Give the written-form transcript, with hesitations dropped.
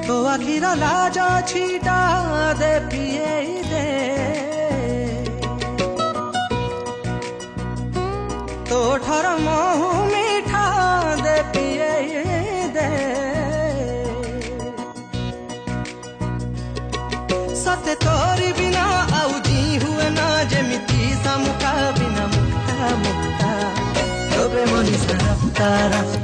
तो आखिर लाज छीटा दे पिए दे तो ठर महु मीठा दे पिए दे सते तोरी बिना आउ जी हुए ना जेमिति सामुका बिना मुक्ता मुक्ता तबे मनी सारा तारा